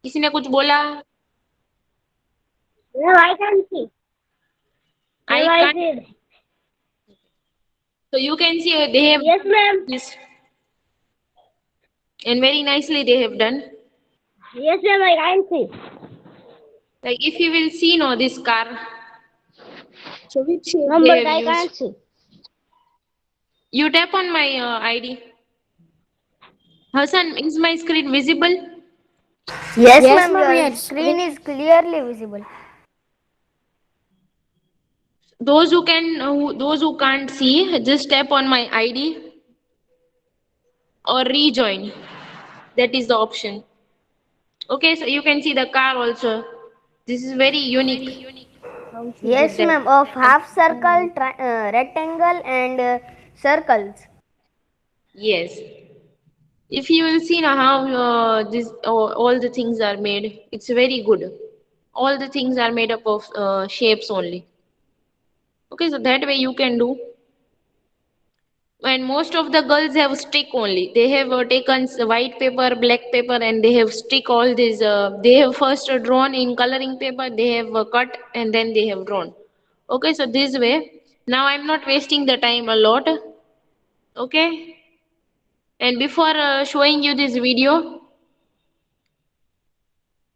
किसी ने कुछ बोला? Ma'am, I can see. Ma'am, I I can't. said. So you can see they have Yes, ma'am. this, and very nicely they have done. Yes, ma'am, I can see. Like if you will see now this car, so which shape Ma'am, they but have I used? can't see. You tap on my ID. Hassan, is my screen visible? Yes, Yes, ma'am, ma'am, your your screen screen. is clearly visible. Those who can't see, just tap on my ID or rejoin. That is the option. Okay, so you can see the car also. This is very unique. How she did Yes, that. ma'am, of half circle, rectangle, and circles. Yes. If you will see now how this all the things are made, it's very good. All the things are made up of shapes only. Okay, so that way you can do. And most of the girls have stick only. They have taken white paper, black paper, and they have stick all these. They have first drawn in coloring paper. They have cut and then they have drawn. Okay, so this way. Now I'm not wasting the time a lot. Okay, and before showing you this video,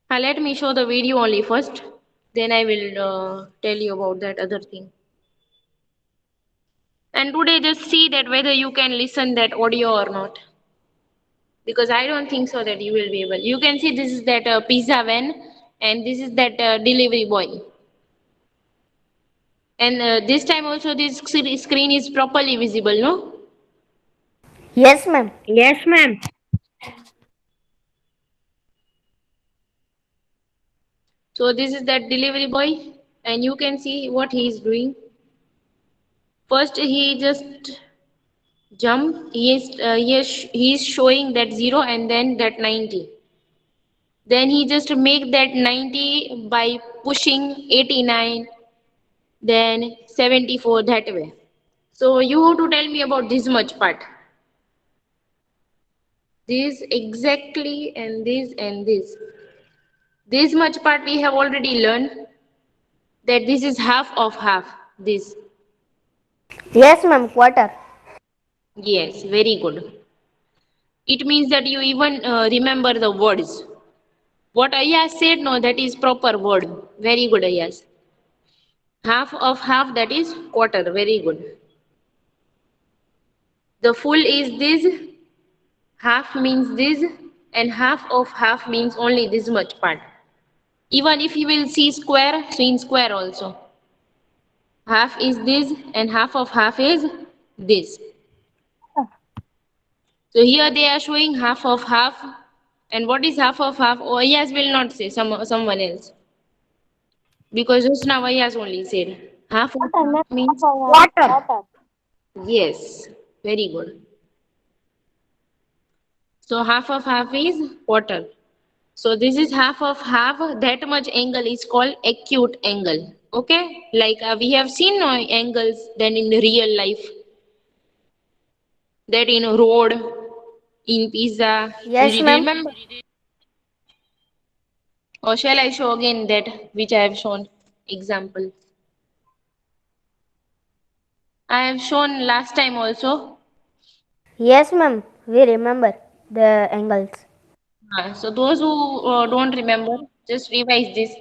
let me show the video only first. Then I will tell you about that other thing. And today just see that whether you can listen that audio or not. Because I don't think so that you will be able. You can see this is that pizza van and this is that delivery boy. And this time also this screen is properly visible, no? Yes, ma'am. Yes, ma'am. So this is that delivery boy and you can see what he is doing. First he just jump. He is showing that 0 and then that 90. Then he just make that 90 by pushing 89, then 74 that way. So you have to tell me about this much part. This exactly and this and this. This much part we have already learned that this is half of half. This. Yes, ma'am, quarter. Yes, very good. It means that you even remember the words. What Ayaz said, no, that is proper word. Very good, Ayaz. Half of half, that is quarter. Very good. The full is this, half means this, and half of half means only this much part. Even if you will see square, so in square also. Half is this and half of half is this. So here they are showing half of half. And what is half of half? Oh, Ayaz will not say, someone else. Because just now Ayaz only said. Half of half means Water. yes. Very good. So half of half is quarter. So this is half of half. That much angle is called acute angle. Okay? Like we have seen angles then in real life. That in road, in pizza. Yes, You ma'am. remember? Or shall I show again that which I have shown? Example. I have shown last time also. Yes, ma'am. We remember the angles. So those who don't remember, just revise this.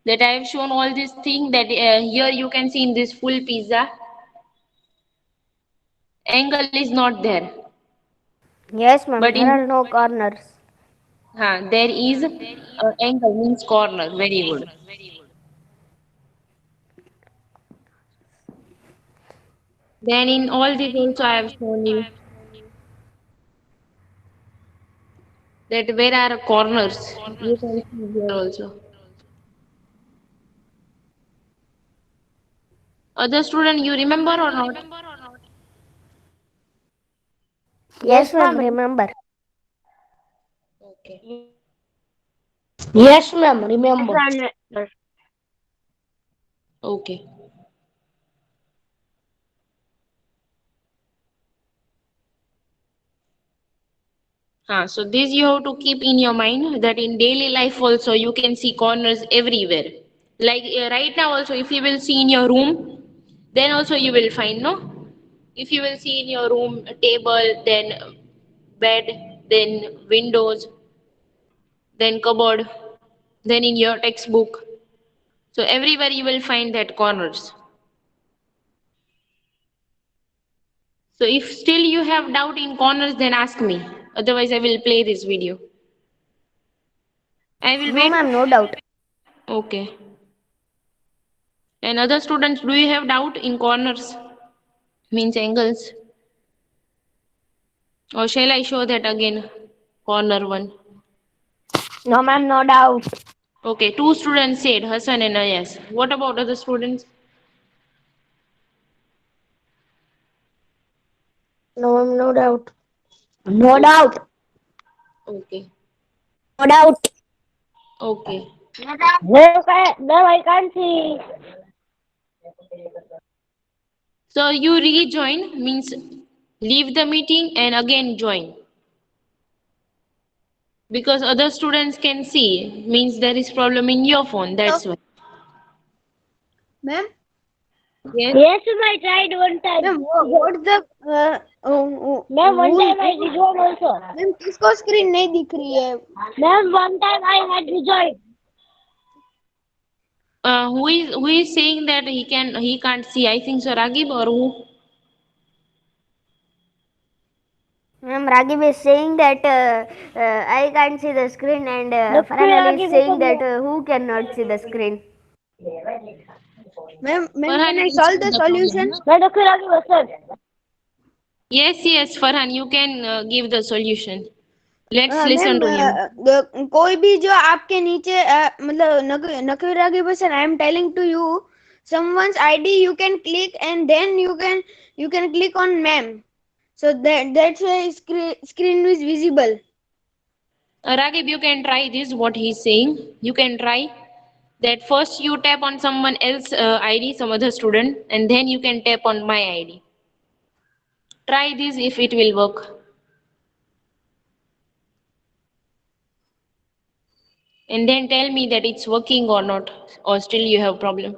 That I have shown all these things that here you can see in this full pizza. Angle is not there. Yes, ma'am. But There in are no corners. there is angle means corner. Very good. Then in all these also I have shown you that where are corners. You can see here also. Other student, you remember or not? Yes, Yes, ma'am. ma'am. Remember. Okay. Yes, ma'am. Remember. Okay. So this you have to keep in your mind that in daily life also you can see corners everywhere. Like right now also, if you will see in your room, then also you will find, no? If you will see in your room a table, then bed, then windows, then cupboard, then in your textbook. So everywhere you will find that corners. So if still you have doubt in corners, then ask me. Otherwise, I will play this video. I will No, wait. ma'am, no doubt. Okay. And other students, do you have doubt in corners? Means angles. Or shall I show that again? Corner one. No, ma'am, no doubt. Okay, two students said, Hassan and Ayas. What about other students? No, ma'am, no doubt. No doubt. Okay. No doubt. Okay. Ma'am, I can't see. So you rejoin means leave the meeting and again join. Because other students can see means there is problem in your phone. That's why. Ma'am, Yes. Yes, ma'am, I tried one time. ma'am, what's the Ma'am, one rule? time I rejoined also. Ma'am किसको screen नहीं दिख रही है? Ma'am, one time I had rejoined. Who is saying that he can't see? I think so Ragib or who? Ma'am, Ragib is saying that I can't see the screen, and Farhan Ali is saying that who cannot see the screen. Ma'am, Farhan, can I you solve see the the problem, solution? no? Ma'am, Dr. Ragib was Yes, Farhan, you can give the solution. Let's listen ma'am to him. कोई भी जो आपके नीचे मतलब नकवीरा की person I am telling to you someone's id you can click and then you can click on ma'am, so that's why screen is visible. Ragib, you can try this, what he's saying. You can try that first you tap on someone else ID, some other student, and then you can tap on my ID. Try this if it will work. And then tell me that it's working or not, or still you have problem.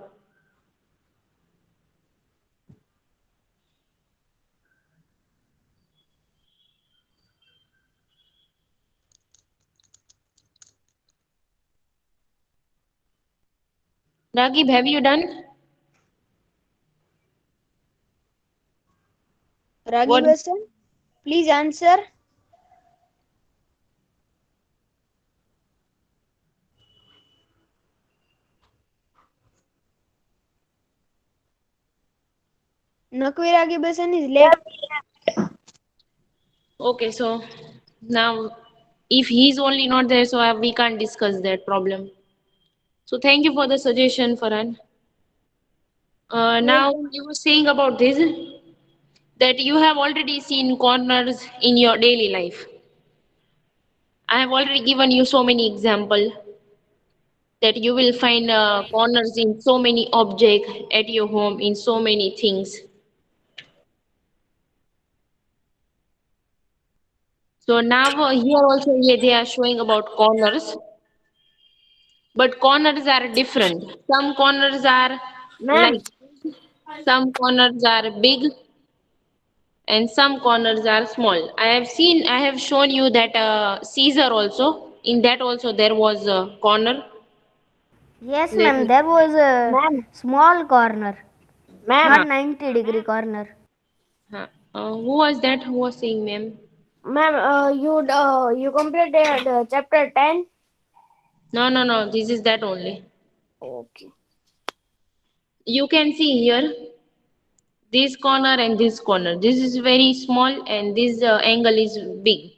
Ragib, have you done? Ragib What? Hassan, please answer. Nakvi Ragib Hassan is left. Okay, so now if he's only not there, so we can't discuss that problem. So thank you for the suggestion, Farhan. Now you were saying about this that you have already seen corners in your daily life. I have already given you so many examples that you will find corners in so many objects at your home, in so many things. So now here also they are showing about corners, but corners are different. Some corners are Ma'am, like some corners are big and some corners are small. I have shown you that Caesar also. In that also there was a corner. Yes, That ma'am, there was a ma'am, small corner, ma'am, not 90-degree corner. who was that? Who was saying, ma'am? ma'am, you completed chapter 10. No. This is that only. Okay. You can see here this corner and this corner. This is very small and this angle is big.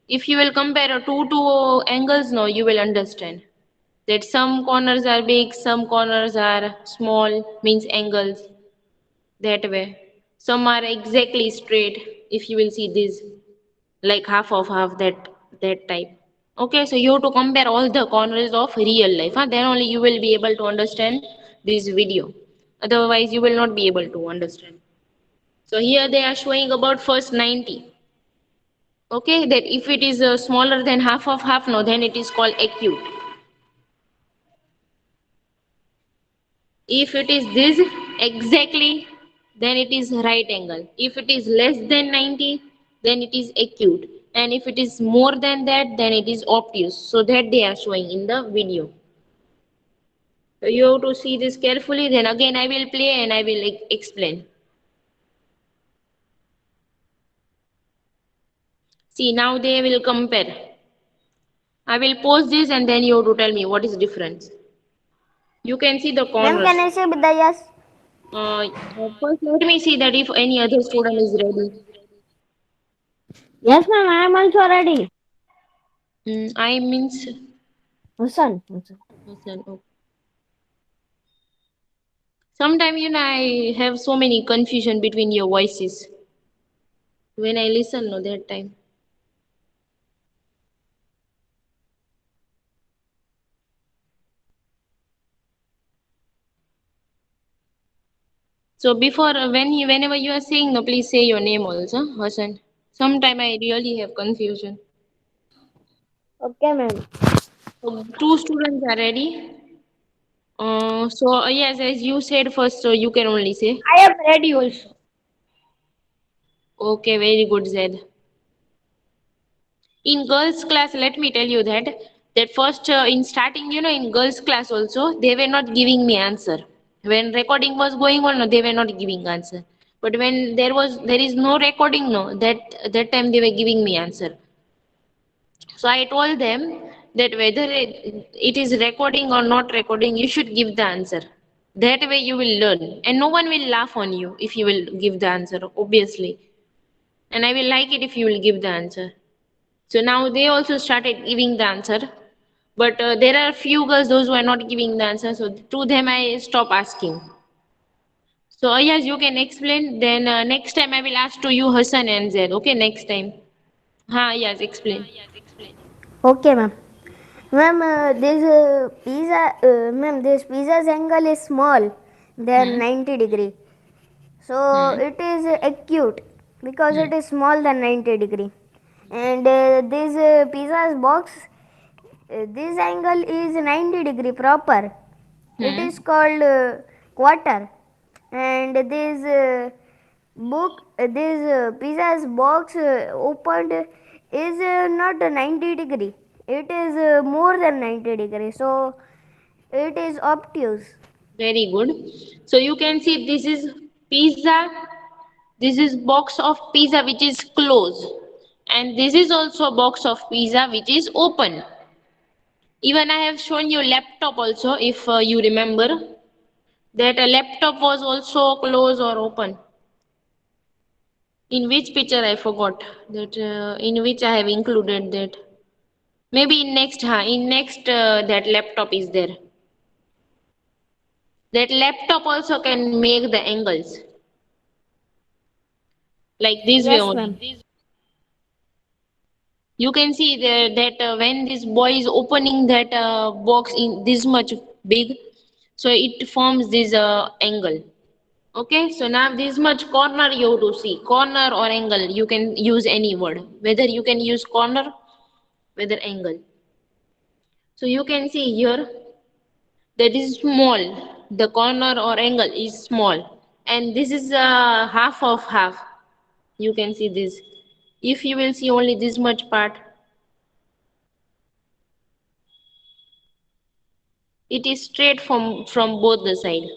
If you will compare two angles now, you will understand that some corners are big, some corners are small, means angles that way. Some are exactly straight. If you will see this, like half of half that type. Okay, so you have to compare all the corners of real life. Huh? Then only you will be able to understand this video. Otherwise, you will not be able to understand. So here they are showing about first 90. Okay, that if it is smaller than half of half, no, then it is called acute. If it is this exactly, then it is right angle. If it is less than 90, then it is acute. And if it is more than that, then it is obtuse. So that they are showing in the video. So you have to see this carefully. Then again I will play and I will explain. See, now they will compare. I will pause this and then you have to tell me what is the difference. You can see the Ma'am, corners. can I say Bidayas? First, let me see that if any other student is ready. Yes, ma'am. I am also ready. I means Listen. listen. Okay. Sometimes I have so many confusion between your voices when I listen. No, that time. So before whenever you are saying no, please say your name also, Hassan. Sometime I really have confusion. Okay, ma'am. So two students are ready. Yes, as you said first, so you can only say. I am ready also. Okay, very good, Zed. In girls' class, let me tell you that first in starting, in girls' class also, they were not giving me answer. When recording was going on, no, they were not giving answer. But when there is no recording, no, that time they were giving me answer. So I told them that whether it is recording or not recording, you should give the answer. That way you will learn, and no one will laugh on you if you will give the answer, obviously. And I will like it if you will give the answer. So now they also started giving the answer. But there are few girls, those who are not giving the answer. So to them, I stop asking. So yes, you can explain. Then next time I will ask to you Hassan and Zaid. Okay, next time. Yes, explain. Okay, ma'am. Ma'am, this pizza's angle is small than Hmm. 90 degree. So Hmm. it is acute because Hmm. it is small than 90 degree. And this pizza's box, this angle is 90 degree proper. It Hmm. is called quarter. And this pizza's box opened is not 90 degree. It is more than 90 degree. So it is obtuse. Very good. So you can see this is pizza. This is box of pizza which is closed. And this is also a box of pizza which is open. Even I have shown you laptop also, if you remember, that a laptop was also closed or open. In which picture I forgot that in which I have included that. Maybe in next that laptop is there. That laptop also can make the angles like this way Yes, ma'am. only. You can see there that when this boy is opening that box in this much big, so it forms this angle. Okay, so now this much corner you have to see. Corner or angle, you can use any word. Whether you can use corner, whether angle. So you can see here that is small. The corner or angle is small. And this is half of half. You can see this. If you will see only this much part, it is straight from both the side.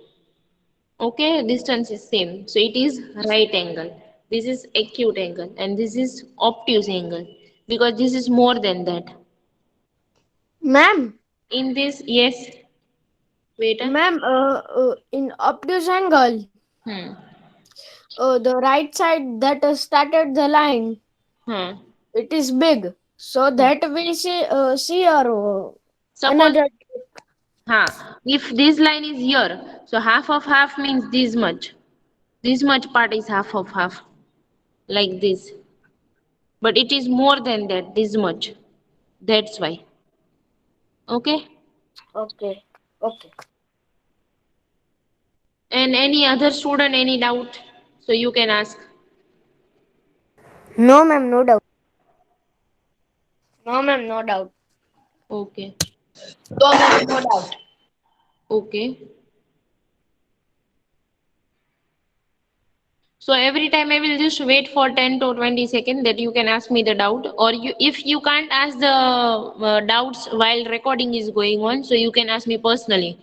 Okay, distance is same. So it is right angle. This is acute angle and this is obtuse angle because this is more than that. Ma'am, In this, yes, wait. ma'am, in obtuse angle, Hmm. the right side that started the line, Hmm. it is big. So Hmm. that we see our Suppose, another. if this line is here, so half of half means this much. This much part is half of half, like this. But it is more than that, this much. That's why. Okay. Okay, okay. And any other student, any doubt? So you can ask. No, ma'am, no doubt. No, ma'am, no doubt. Okay. No, ma'am, no doubt. Okay. So every time I will just wait for 10 to 20 seconds that you can ask me the doubt, or you, if you can't ask the doubts while recording is going on, so you can ask me personally.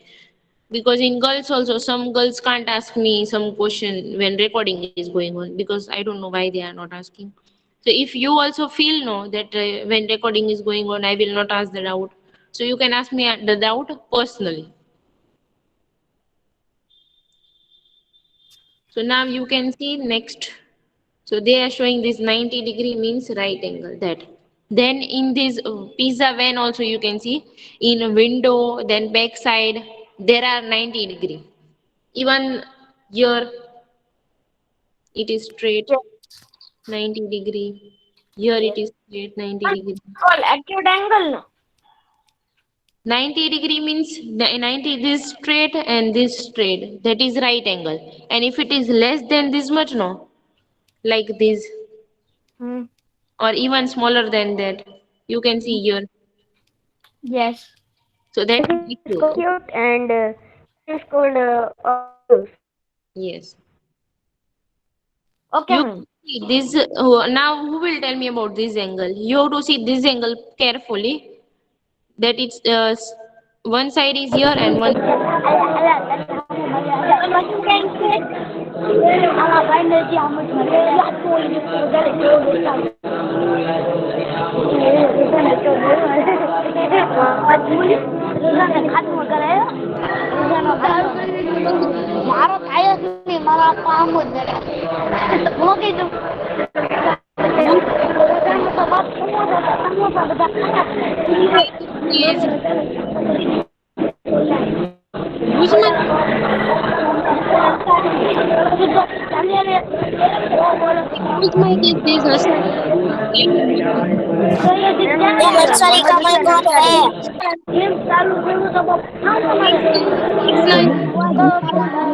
Because in girls also, some girls can't ask me some question when recording is going on, because I don't know why they are not asking. So if you also feel no that when recording is going on, I will not ask the doubt. So you can ask me the doubt personally. So now you can see next. So they are showing this 90-degree means right angle, that. Then in this pizza van also you can see in a window, then back side, there are 90-degree. Even here it is straight Yes. 90-degree. Here it is straight 90-degree. Call acute angle. No? 90-degree means 90 this straight and this straight. That is right angle. And if it is less than this much, no, like this, Hmm. or even smaller than that, you can see here. Yes. So that This is is acute. called acute and this is called obtuse. Yes. Okay, You ma'am. see this now who will tell me about this angle? You have to see this angle carefully. That it's one side is here and one. મારો થાય જ નહીં મારા કામ જ મૂકી દઉં Whose is whose mic? Whose mic is this, Hassan? Can you mute it? ये नर्सरी का माइक ऑन है It's like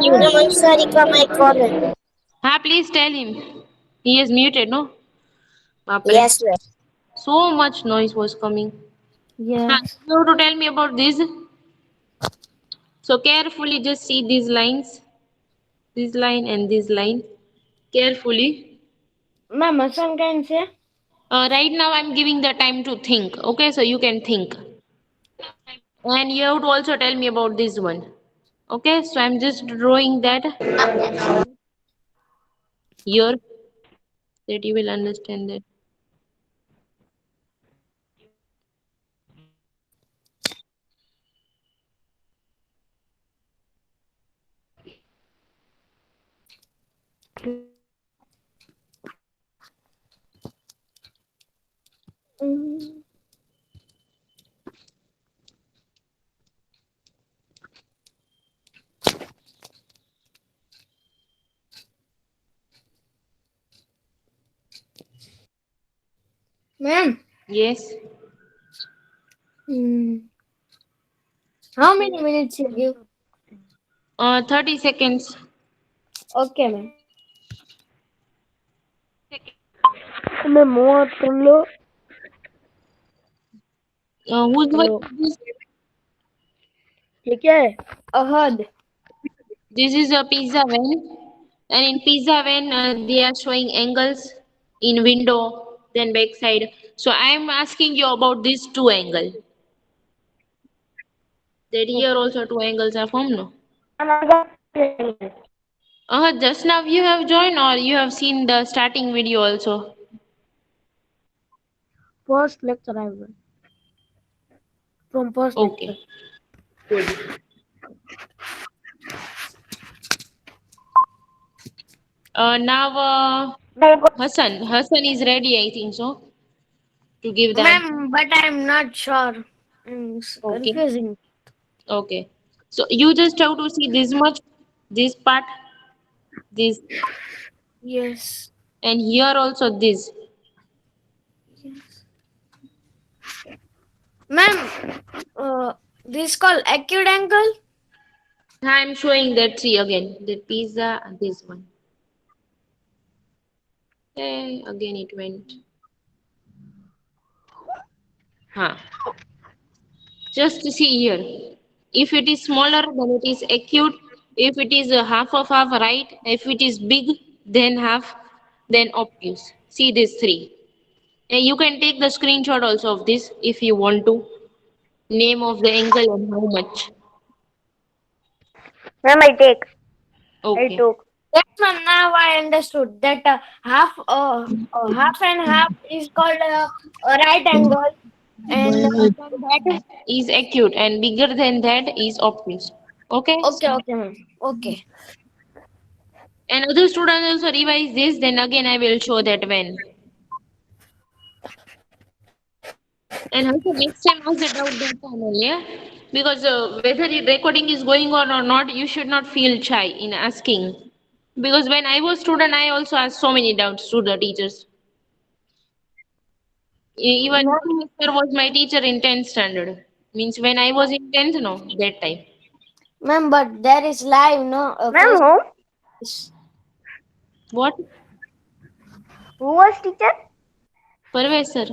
ये नर्सरी का माइक ऑन है please tell him. He is muted, no? Bapre. Yes yes So much noise was coming. Yes You have to tell me about this. So carefully just see these lines, this line and this line. Carefully. Ma'am Hasan can say Right now I'm giving the time to think. Okay, so you can think. And you have to also tell me about this one. Okay, so I'm just drawing that here that you will understand that. Ma'am Yes. how many minutes you give 30 seconds. okay ma'am मैं मोर तुम लो Whose voice hello is this? ये क्या है अहद This is a pizza van. And in pizza van, they are showing angles in window, then back side. So I am asking you about these two angle. That here also two angles are formed, no? Just now you have joined or you have seen the starting video also? first lecture I will from first lecture Okay, good. Now Hassan is ready, I think so, to give the answer. ma'am but I'm not sure it's Okay, confusing okay. So you just have to see this much, this part, this, yes and here also this. ma'am this called acute angle I'm showing that three again. The pizza, and this one. Okay, again it went. Huh. Just see here. If it is smaller, then it is acute. If it is half of half, right? If it is big, then half, then obtuse. See these three. And you can take the screenshot also of this if you want to. Name of the angle and how much. Ma'am, I Okay. took. Yes, ma'am. Now I understood that half and half is called a right angle, and then that. Is acute and bigger than that is obtuse. Okay. Okay, okay, ma'am. Okay. And other students also revise this. Then again, I will show that when. And also next time ask the doubt that time only, yeah? Because whether the recording is going on or not, you should not feel shy in asking. Because when I was student, I also asked so many doubts to the teachers. Even Ma'am, sir was my teacher in 10th standard. Means when I was in 10th, no, that time. ma'am, but there is live, no? Ma'am, who? What? Who was teacher? Parvez sir.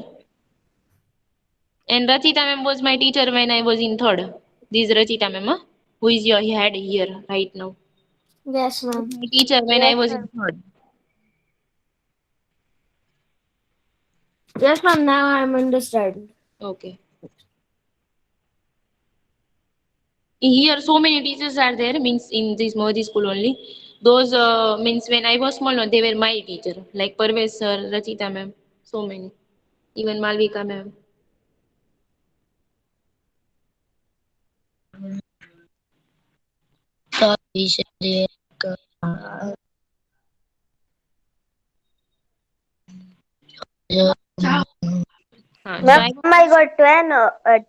And Rachita ma'am was my teacher when I was in third. This Rachita ma'am, huh? Who is your head here right now. Yes, Was ma'am. my teacher when I Yes, was in ma'am. third. Yes, ma'am. Now I'm understand. Okay. Here so many teachers are there means in this Modi school only. Those means when I was small, no, they were my teacher like Parvez sir, Rachita ma'am, so many. Even Malvika ma'am. So Ma'am, I got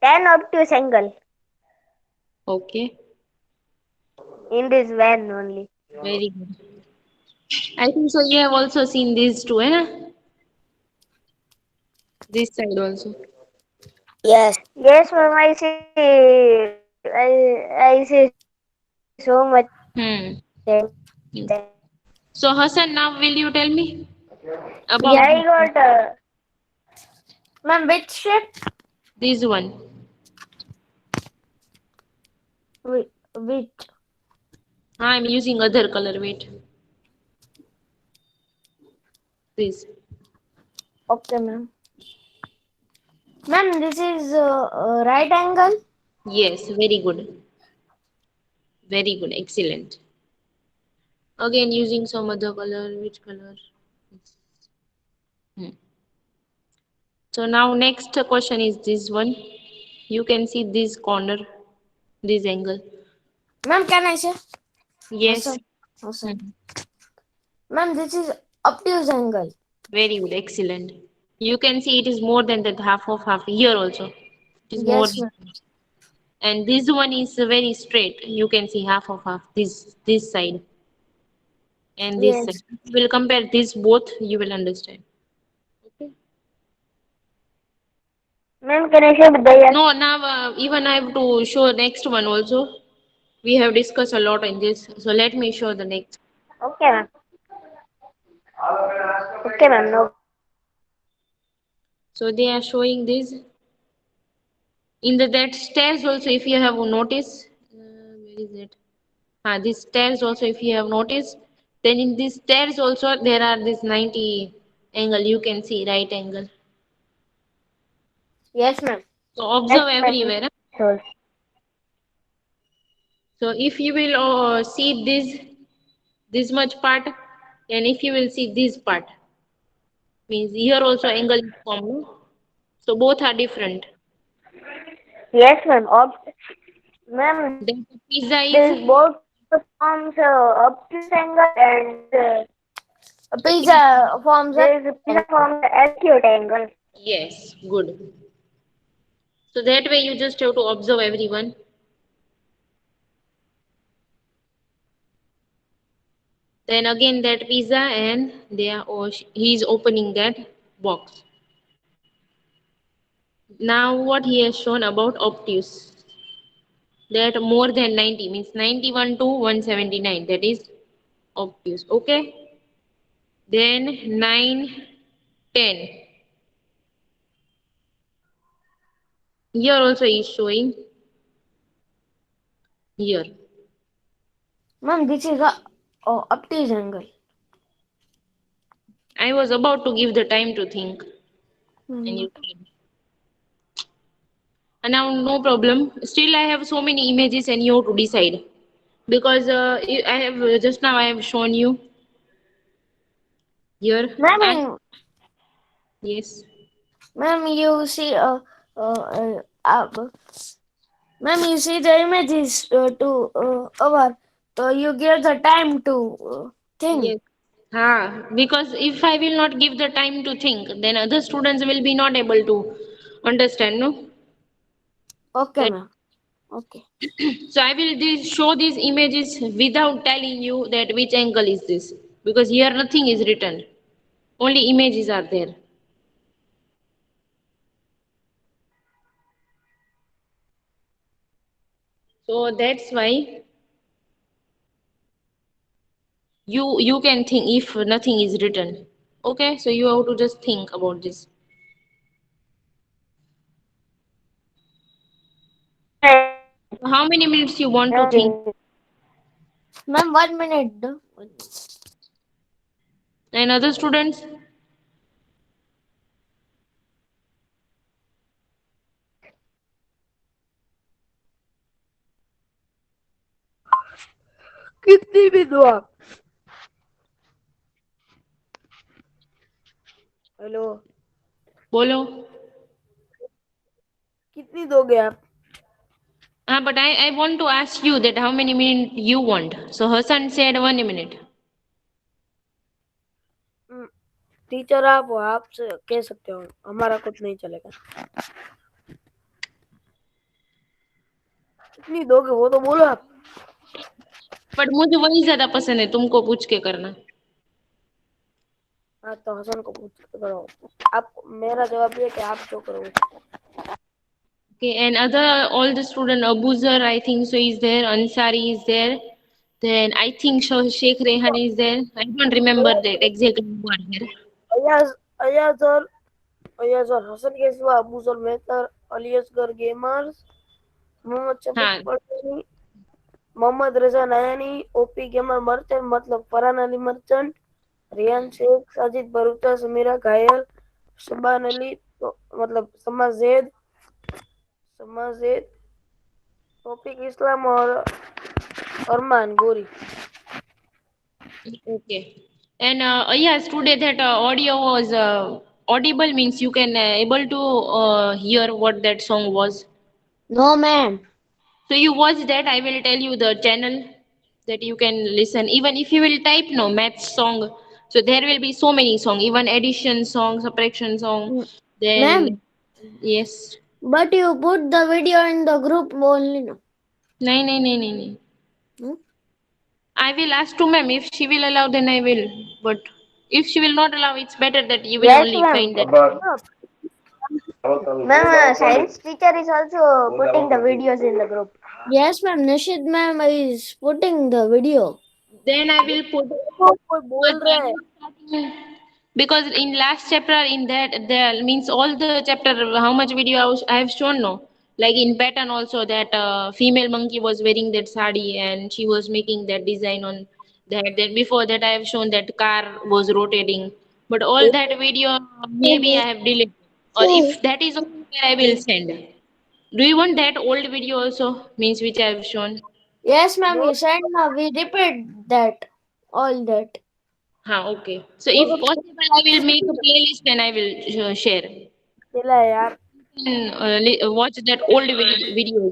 10 obtuse angle okay, in this van only. very good. I think so. You have also seen these two, eh? This side also. Yes. Yes, ma'am. I see so much Hmm. thing. So Hassan, now will you tell me Yeah, about I got ma'am, which shape? this one? Which? I'm using other color. Wait, this. Okay, ma'am. Ma'am, this is right angle. Yes, very good. Very good. Excellent. Again, using some other color. Which color? Hmm. So now next question is this one. You can see this corner, this angle. Ma'am, can I say? Yes. Awesome. Awesome. Hmm. Ma'am, this is obtuse angle. Very good. Excellent. You can see it is more than that half of half here also. It is more Yes, than, ma'am. and this one is very straight. You can see half of half. This side and this side. Yes. You will compare this both. You will understand. Okay. Ma'am, can I share with the No, now even I have to show next one also. We have discussed a lot in this. So let me show the next. Okay, ma'am. Okay, ma'am. No problem. So they are showing this in the that stairs also. If you have noticed, where is it? This stairs also. If you have noticed, then in these stairs also there are this 90 angle. You can see right angle. Yes, ma'am. So Yes, observe ma'am. everywhere. Huh? Sure. So if you will see this much part, and if you will see this part, means here also angle is formed. No? So both are different. Yes, ma'am. Ma'am, Then the pizza this is both forms obtuse angle and pizza forms this pizza forms acute angle. yes, good. So that way you just have to observe everyone. Then again that pizza and they are he's opening that box. Now what he has shown about obtuse, that more than 90 means 91 to 179, that is obtuse. Okay. Then 9, 10. Here also is showing. Here. Ma'am, this is a obtuse angle. I was about to give the time to think, and you said. And now no problem. Still, I have so many images, and you have to decide because I have just now I have shown you here. I Ma'am, yes. ma'am, you see, ma'am, you see the images to our, so you give the time to think. Yes. Because if I will not give the time to think, then other students will be not able to understand, no? Okay, That ma'am. Okay. so I will show these images without telling you that which angle is this, because here nothing is written, only images are there. So that's why you can think if nothing is written. Okay, so you have to just think about this. How many minutes you want to think? Ma'am, 1 minute. And other students? कितनी भी दो आप. Hello. बोलो. कितनी दोगे आप? But I want to ask you that how many minutes you want. So Hassan said 1 minute. Teacher आप हो, आप कह सकते हो, हमारा कुछ नहीं चलेगा. कितनी दोगे वो तो बोलो आप. बट मुझे वही ज्यादा पसंद है, तुमको पूछ के करना. हाँ तो हसन को पूछ के करो. आप, मेरा जवाब ये है कि आप जो करोगे. Okay, and other all the student Abuzar I think so is there, Ansari is there. Then I think so Sheikh Rehan is there. I don't remember that exactly who are here. Ayaz Ayaz और हसन के सिवा Abu sir मेहतर, Ali Asghar gamers, Mohammad Shafiq हाँ पठानी, मोहम्मद रजा नयानी, OP gamer merchant मतलब Farhan Ali merchant, Riyan Sheikh, Sajid Bharucha, Samira घायल, शबान अली तो मतलब समाजेद, तौफीक इस्लाम और अरमान गोरी. okay. And yes, today that audio was audible means you can able to hear what that song was. No, ma'am. So you watch that. I will tell you the channel that you can listen. Even if you will type no maths song, so there will be so many song. Even addition song, subtraction song. Then Ma'am, yes. but you put the video in the group only, no? No, no, no, no, no. Hmm? I will ask to ma'am if she will allow. Then I will. But if she will not allow, it's better that you will Yes, only ma'am. find that. Ma'am, science teacher is also putting the videos in the group. Yes, ma'am. Nishid ma'am is putting the video. Then I will put. कोई बोल रहा है. Because in last chapter in that there means all the chapter how much video I have shown no, like in pattern also that female monkey was wearing that sari and she was making that design on that. Then before that I have shown that car was rotating, but all that video maybe I have deleted, or if that is okay I will send. Do you want that old video also means which I have shown? Yes, ma'am. You said now we repeat that, all that. Okay, so if possible I will make a playlist and I will share. चला है यार. Watch that old video.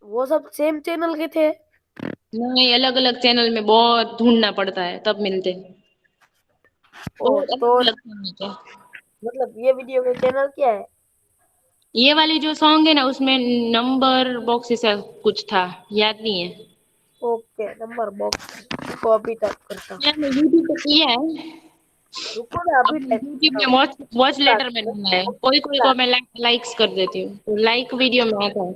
वो सब same channel के थे. नहीं, अलग अलग चैनल में बहुत ढूंढना पड़ता है तब मिलते हैं. ओ बहुत तो अलग अलग चैनल के. मतलब ये वीडियो का चैनल क्या है? ये वाली जो सॉन्ग है ना उसमें नंबर बॉक्स ऐसा कुछ था, याद नहीं है. ओके, नंबर बॉक्स को अभी तक करता हूँ. मैंने यूट्यूब पे किया है. रुको ना, अब अभी टाइप यूट्यूब करता में हूँ. वॉच लेटर में डालना है. कोई कोई को मैं लाइक्स कर देती हूँ, तो लाइक वीडियो में आता है.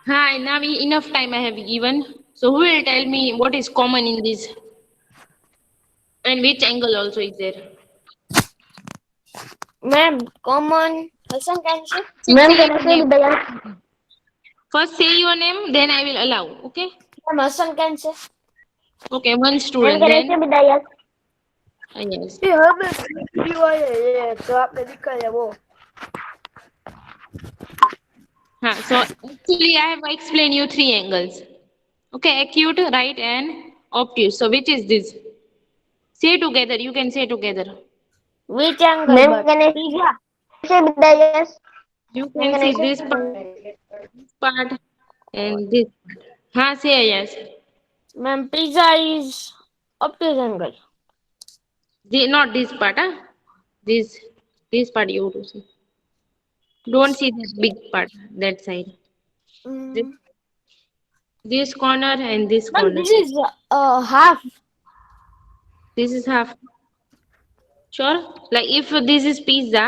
हाँ, now enough time I have given. So who will tell me what is common in this? And which angle also is there? Ma'am, common Hassan can say. Ma'am, Say can I your say name. with the yes? First say your name, then I will allow. Okay? Ma'am, Hassan can say. Okay, one Ma'am, student. can I say Then with the yes? yes. ये हमें हुआ है तो आपने दिखा है वो. So actually I have explained you three angles. Okay, acute, right, and obtuse. So which is this? Say together. You can say together. Which angle? Ma'am, But can I pizza. say with the yes? You Ma'am, can can I see say this with part, the part and this part. Say yes. Ma'am, pizza is obtuse angle. Not this part, This this part you have to see. Don't see that big part, that side. This, Mm. this corner and this Ma'am, corner. this is half. This is half. Sure? Like if this is pizza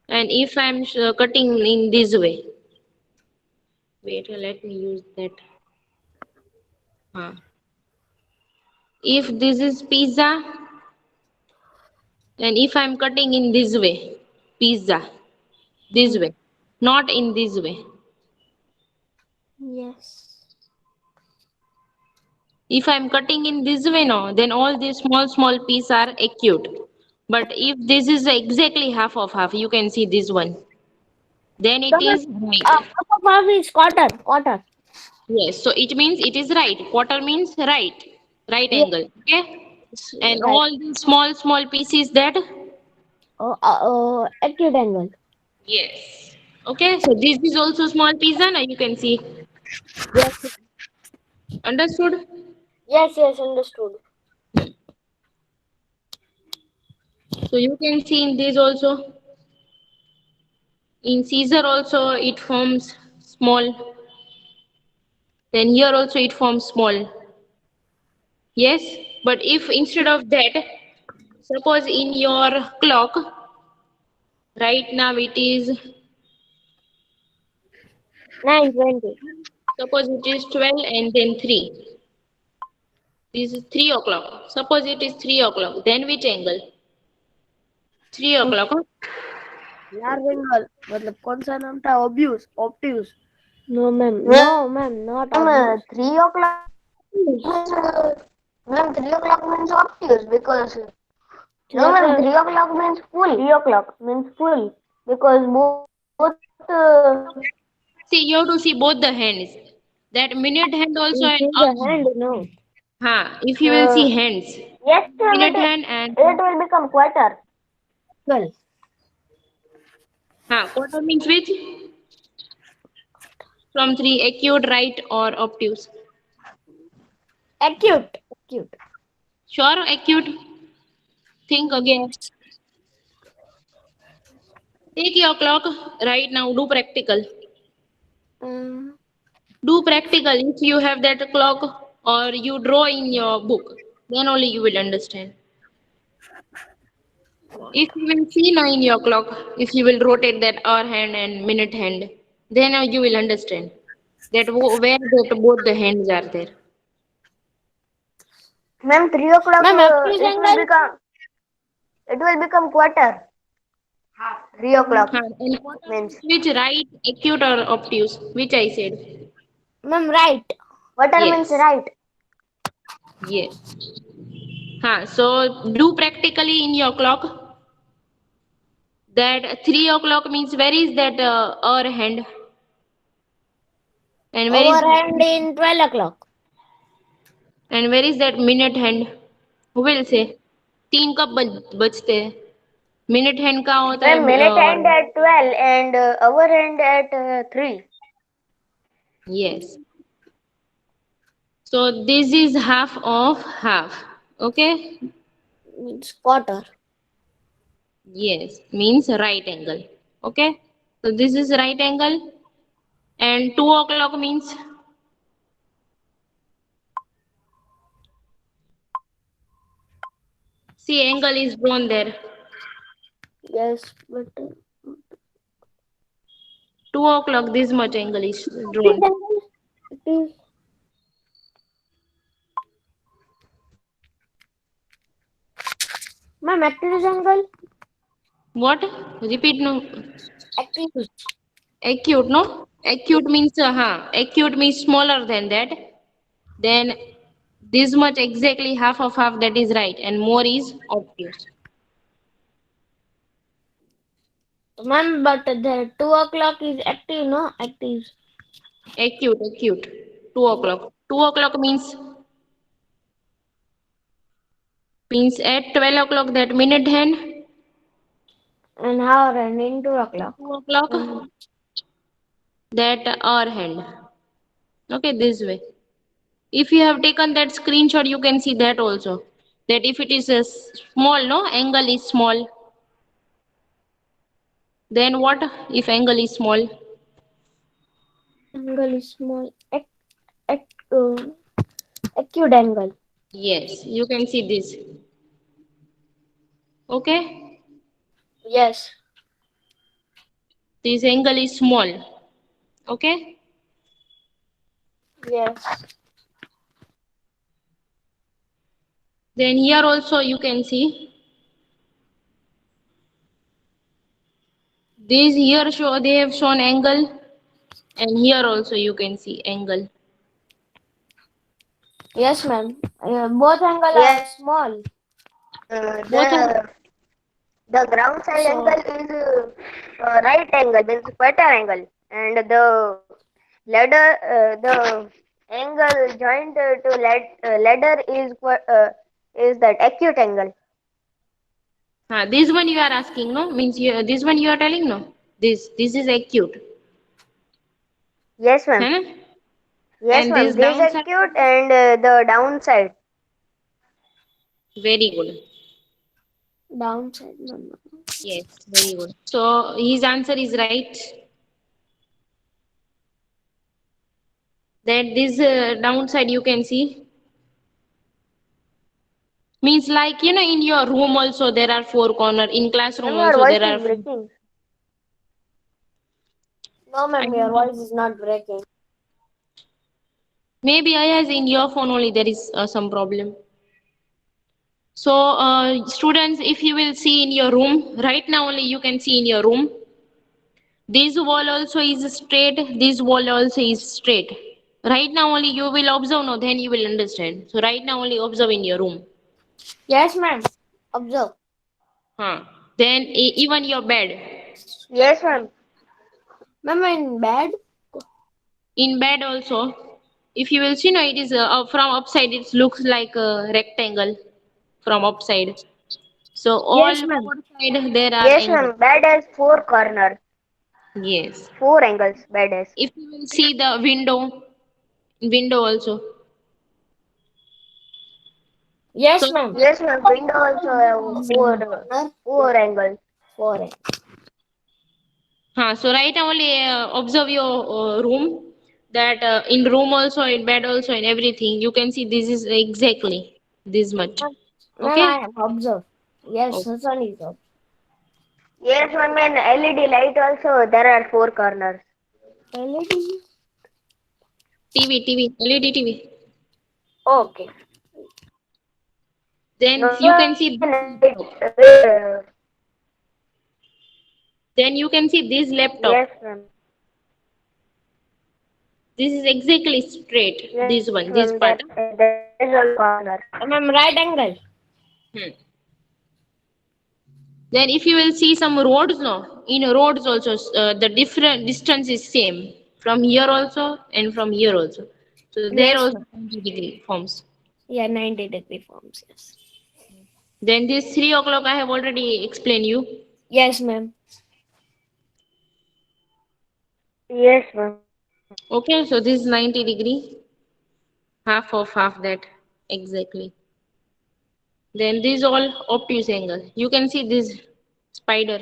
and if I'm cutting in this way. Wait, let me use that. If this is pizza and if I'm cutting in this way, pizza, this way, not in this way. Yes. If I'm cutting in this way, no, then all these small pieces are acute. But if this is exactly half of half, you can see this one. Then So it ma'am, is right. half is quarter. Quarter. Yes, so it means it is right. Quarter means right. Right Yes, angle. Okay? And right. all these small pieces that Acute angle. yes. Okay, so this is also small pizza. Now you can see. Yes. Understood? Yes, yes, understood. So you can see in this also. In Caesar also it forms small. Then here also it forms small. Yes, but if instead of that, suppose in your clock, right now it is, 9:20. suppose it is 12 and then 3. This is 3 o'clock. Suppose it is 3 o'clock. Then which angle? 3 o'clock. Large angle. मतलब कौन सा नाम था? Obtuse. Obtuse. No, ma'am. No, ma'am. Not Ma'am, obtuse. 3 o'clock means, ma'am, 3 o'clock means obtuse because, no, ma'am, 3 o'clock means full. 3 o'clock means full because both, See, you have to see both the hands. That minute hand also You and see hour the hand, hand. no. If you will see hands, yes, ma'am, minute hand and it will become quarter. Well, quarter means which? From 3, acute, right, or obtuse? acute. Acute. Sure, acute. Think again. Yes. Take your clock right now. Do practical. Um, Do practical. If you have that clock or you draw in your book, then only you will understand. If you will see now in your clock, if you will rotate that hour hand and minute hand, then you will understand that where that both the hands are there. Ma'am, 3 o'clock, ma'am, obtuse angle. it will become quarter. 3 o'clock And quarter means, means which, right, acute or obtuse? Which I said. Ma'am, right. quarter means Yes. right. Yes. So do practically in your clock. That 3 o'clock means where is that hour hand? And where is Overhand in 12 o'clock. minute hand? Who will say? 3 कब बजते हैं? Minute hand का होता Ma'am, है minute hand at 12 and hour hand at 3. yes. So this is half of half. Okay? Means quarter. Yes, means right angle. Okay? So this is right angle. And 2 o'clock means see angle is drawn there. Yes, but 2 o'clock this much angle is obtuse drawn. angle. It is Ma'am, acute angle. What? Repeat no. Acute. Acute, no? Acute means smaller than that. Then this much exactly half of half that is right, and more is obtuse. Ma'am, but the 2 o'clock is active, no? Active. Acute. 2 o'clock. 2 o'clock means at 12 o'clock that minute hand. An hour and in 2 o'clock. 2 o'clock that hour hand. Okay, this way. If you have taken that screenshot, you can see that also. That if it is a small, no, angle is small. Then what if angle is small? Angle is small. Ac, acute angle. Yes, you can see this. Okay, Yes. this angle is small. Okay, Yes. then here also you can see this here show they have shown angle, and here also you can see angle. Yes, ma'am. Both angle are Yes, small. Both are the ground side So, angle is right angle, means quarter angle, and the the angle joined to ladder is that acute angle. this one you are asking, no? Means you, this one you are telling, no? This is acute, Yes, ma'am. है ना? Yes, And ma'am. this This downside, acute and the downside. very good. downside, ma'am. Yes, very good. So his answer is right. That this downside you can see means like in your room also there are four corner. In classroom Ma'am, your also voice there are. is breaking. No, ma'am, your voice is not breaking. Maybe I has in your phone only there is some problem. So students, if you will see in your room right now only you can see in your room. This wall also is straight. This wall also is straight. Right now only you will observe, no, then you will understand. So right now only observe in your room. Yes, ma'am. Observe. Huh. Then even your bed. Yes, ma'am. Ma'am, in bed. In bed also, if you will see, no, it is from upside. It looks like a rectangle from upside. So all Yes, ma'am. four side there are Yes, angles. ma'am. Bed has four corners, Yes. four angles. Bed has. If you will see the window also. Yes, So ma'am. Yes, ma'am. Window also have Corner. four angles. Four. so right now only observe your room. That in room also, in bed also, in everything, you can see this is exactly this much. Ma'am, Okay. I have observed. Yes, Okay. Susan is observed. Yes, ma'am. And LED light also there are four corners. LED. TV, LED TV. Okay. Then No, you can see this light, laptop. uh, Then you can see this laptop. yes, ma'am. This is exactly straight. Yes, This one, this ma'am. part. There is a corner. Ma'am, right angle. Hmm. Then if you will see some roads, no, in roads also the different distance is same from here also and from here also. So there Yes, also ma'am. 90-degree forms. Yeah, 90-degree forms. Yes. Then this 3 o'clock I have already explained you. Yes, ma'am. Yes, ma'am. Okay, so this is 90-degree, half of half that exactly. Then this all obtuse angle. You can see this spider.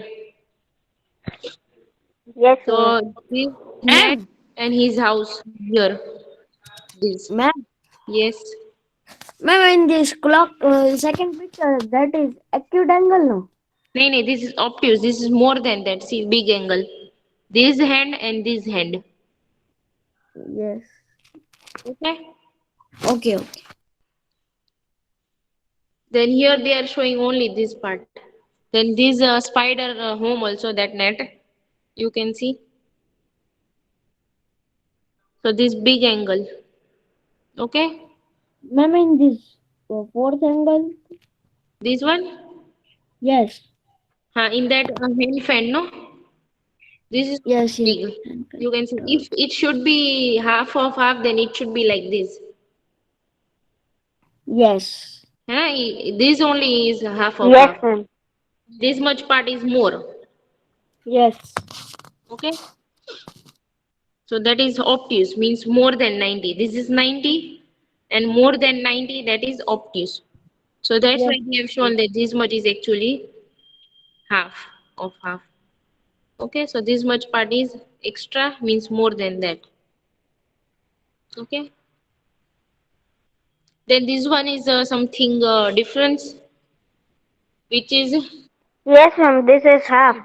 Yes, ma'am. So this man Ma'am. and his house here. This. Ma'am. Yes. Ma'am, in this clock, second picture, that is acute angle, no? No, this is obtuse. This is more than that. See, big angle. This hand and this hand. Yes. Okay. Okay, okay. Then here they are showing only this part. Then this spider home also, that net you can see. So this big angle. Okay. Ma'am, in this fourth angle? This one. Yes. In that hand fan, no. This is Yes, yes. big. You can see if it should be half of half, then it should be like this. Yes. This only is half of Yes, half. ma'am. This much part is more. Yes. Okay. So that is obtuse, means more than 90. This is 90 and more than 90, that is obtuse. So that's Yes. why we have shown that this much is actually half of half. Okay, so this much part is extra, means more than that. Okay. Then this one is something difference, which is Yes, ma'am. This is half.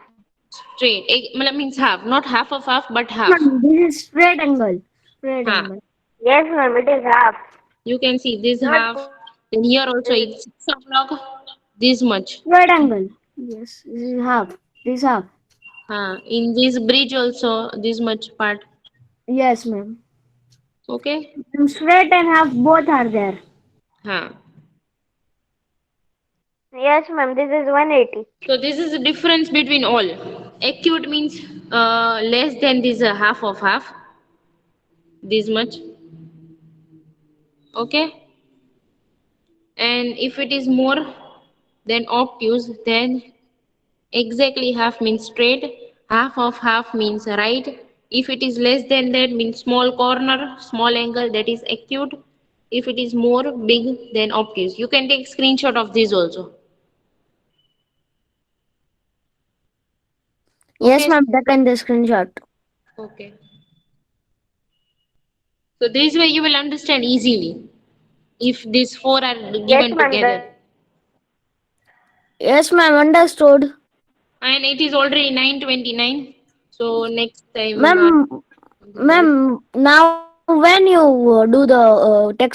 straight. Means half, not half of half, but half. Ma'am, this is straight angle. Straight Ha. angle. Yes, ma'am. It is half. You can see this Not half. Then here also straight. it's 6 o'clock. This much. Straight angle. Yes. This is half. This half. In this bridge also this much part. Yes, ma'am. Okay. And straight and half both are there. Huh. Yes, ma'am. This is 180. So this is the difference between all. Acute means less than this half of half. This much. Okay. And if it is more than obtuse, then exactly half means straight. Half of half means right. If it is less than that, means small corner, small angle, that is acute. If it is more big, then obtuse. You can take screenshot of this also. Yes, Okay. ma'am. Taken the screenshot. Okay. So this way you will understand easily if these four are Yes, given ma'am. together. Yes, ma'am. Understood. And it is already 9:29. So next time Ma'am, something else. ma'am. Now when you do the textbook